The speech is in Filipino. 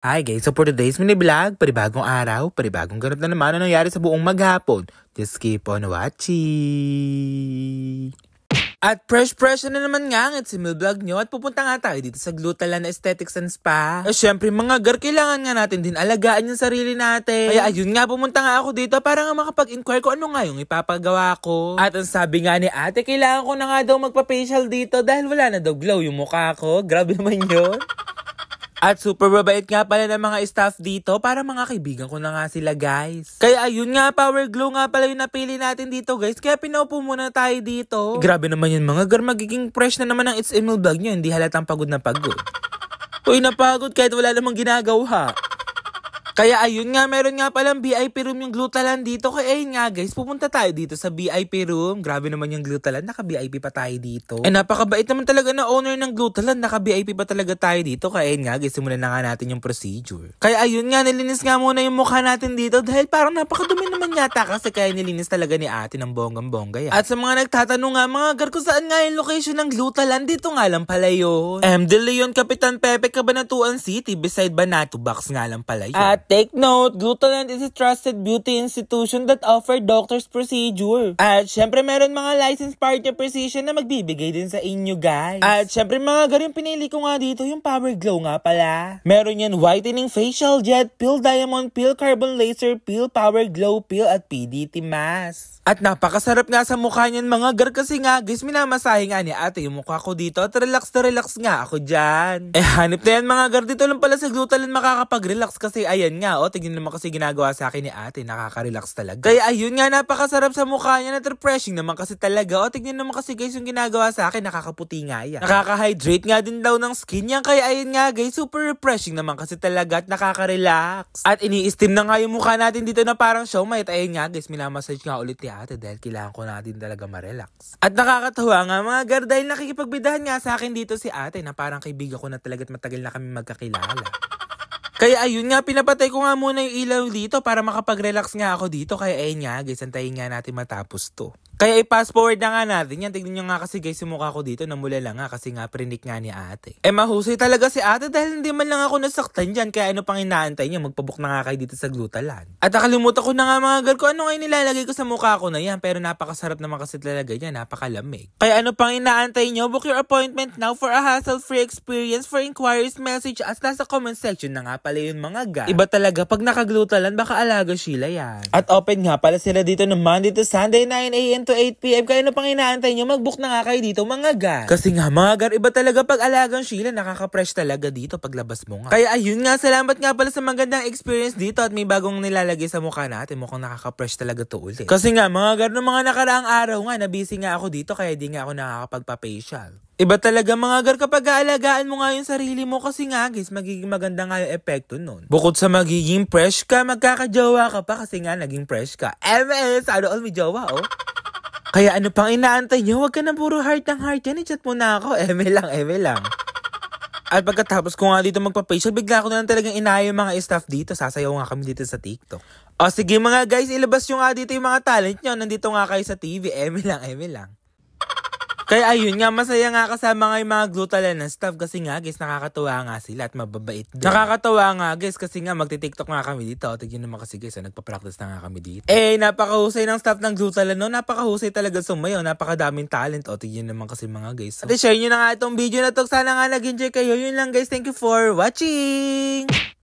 Hi guys, so for today's mini vlog, panibagong araw, panibagong ganap na naman ang nangyari sa buong maghapon. Just keep on watching! At fresh na naman nga ang simil vlog nyo at pupunta nga tayo dito sa Glutalan Aesthetics and Spa. Syempre mga gar, kailangan nga natin din alagaan yung sarili natin. Kaya ayun nga, pumunta nga ako dito para nga makapag-inquire ko ano nga yung ipapagawa ko. At ang sabi nga ni ate, kailangan ko na nga daw magpa-facial dito dahil wala na daw glow yung mukha ko. Grabe naman yun. At super babait nga pala ng mga staff dito para mga kaibigan ko na nga sila guys. Kaya ayun nga, Power Glow nga pala yung napili natin dito guys. Kaya pinaupo muna tayo dito. Grabe naman yun mga gar, magiging fresh na naman ang It's Emil vlog nyo. Hindi halatang pagod na pagod. Uy, napagod kahit wala namang ginagawa. Kaya ayun nga, meron nga palang VIP room yung Glutalan dito. Kaya ayun nga guys, pupunta tayo dito sa VIP room. Grabe naman yung Glutalan, naka-VIP pa tayo dito. Napakabait naman talaga na owner ng Glutalan, naka-VIP pa talaga tayo dito. Kaya ayun nga guys, simulan na nga natin yung procedure. Kaya ayun nga, nilinis nga muna yung mukha natin dito dahil parang napakadumi naman yata kasi kaya nilinis talaga ni ate ng bonggang-bongga yan. At sa mga nagtatanong nga, mga gar, kung saan nga yung location ng Glutalan, dito nga lang pala yun. De Leon, Capitan Pepe, Cabanatuan City, beside Banato Box nga lang pala yun. At take note, Glutalan is a trusted beauty institution that offer doctor's procedure. At syempre meron mga licensed partner precision na magbibigay din sa inyo guys. At syempre mga gar, yung pinili ko nga dito, yung Power Glow nga pala. Meron yan whitening facial jet peel, diamond peel, carbon laser peel, Power Glow peel, at PDT mask. At napakasarap nga sa mukha niyan mga gar kasi nga guys, minamasahe nga ni ate yung mukha ko dito at relax na relax nga ako dyan. Hanip na yan mga gar, dito lang pala sa Glutalan makakapag-relax kasi ayan nga, tignan naman kasi ginagawa sa akin ni ate, nakaka-relax talaga. Kaya ayun nga, napakasarap sa mukha niya, at refreshing naman kasi talaga. Tignan naman kasi guys yung ginagawa sa akin, nakakaputi nga yan. Nakaka-hydrate nga din daw ng skin yan, kaya ayun nga guys, super refreshing naman kasi talaga at nakaka-relax. At ini-steam na nga yung mukha natin dito na parang siomai, at ayun nga guys, minamassage nga ulit ni ate dahil kailangan ko natin talaga ma-relax. At nakakatawa nga mga gar, dahil nakikipagbidahan nga sa akin dito si ate na parang kaibigan ko na talaga at matagal na kami magkakilala. Kaya ayun nga, pinapatay ko nga muna yung ilaw dito para makapag-relax nga ako dito. Kaya ayun nga guys, antayin nga natin matapos to. Kaya i-fast forward na nga natin yan. Tignan nyo nga kasi guys yung mukha ko dito, namula lang nga kasi nga prinik nga ni ate. Mahusay talaga si ate dahil hindi man lang ako nasaktan dyan. Kaya ano pang inaantay nyo, magpabook na nga kayo dito sa Glutalan. At nakalimutan ko na nga mga gar ko ano nga nilalagay ko sa mukha ko na yan. Pero napakasarap naman kasi talaga yan, napakalamig. Kaya ano pang inaantay nyo, book your appointment now for a hassle-free experience. For inquiries, message us nasa comment section na nga pala yun mga gar. Iba talaga pag naka-Glutalan, baka alaga Sheila yan. At open nga pala sila dito ng Monday to Sunday 9 AM to 8 PM. Kaya ano pang inaantay nyo, mag-book na nga kayo dito mga gar. Kasi nga mga gar, iba talaga pag alagang Sheila, nakaka-fresh talaga dito paglabas mo nga. Kaya ayun nga, salamat nga pala sa magandang experience dito at may bagong nilalagay sa mukha natin. Mukhang nakaka-fresh talaga to ulit. Kasi nga mga gar, noong mga nakaraang araw nga, nabisi nga ako dito kaya di nga ako nakakapagpa-facial. Iba talaga mga gar kapag aalagaan mo nga yung sarili mo kasi nga guys, magiging maganda nga yung epekto nun. Bukod sa magiging fresh ka, magkakajowa ka pa kasi nga naging fresh ka. Sana all may jowa oh. Kaya ano pang inaantay nyo, huwag ka na puro heart ng heart yan, i-chat mo na ako, eme lang. At pagkatapos ko nga dito magpa-facial, bigla ko na lang talagang inaya yung mga staff dito, sasayaw nga kami dito sa TikTok. Sige mga guys, ilabas nyo nga dito yung mga talent nyo, nandito nga kayo sa TV, eme lang. Kaya ayun nga, masaya nga kasama nga yung mga Glutalan na staff kasi nga guys, nakakatuwa nga sila at mababait din. Nakakatuwa nga guys kasi nga magti-TikTok nga kami dito. Tignan naman kasi guys, nagpa-practice na nga kami dito. Napakahusay ng staff ng Glutalan no, napakahusay talaga sumayaw, napakadaming talent. Tignan naman kasi mga guys. At share nyo na nga itong video na to, sana nga nag-enjoy kayo. Yun lang guys, thank you for watching!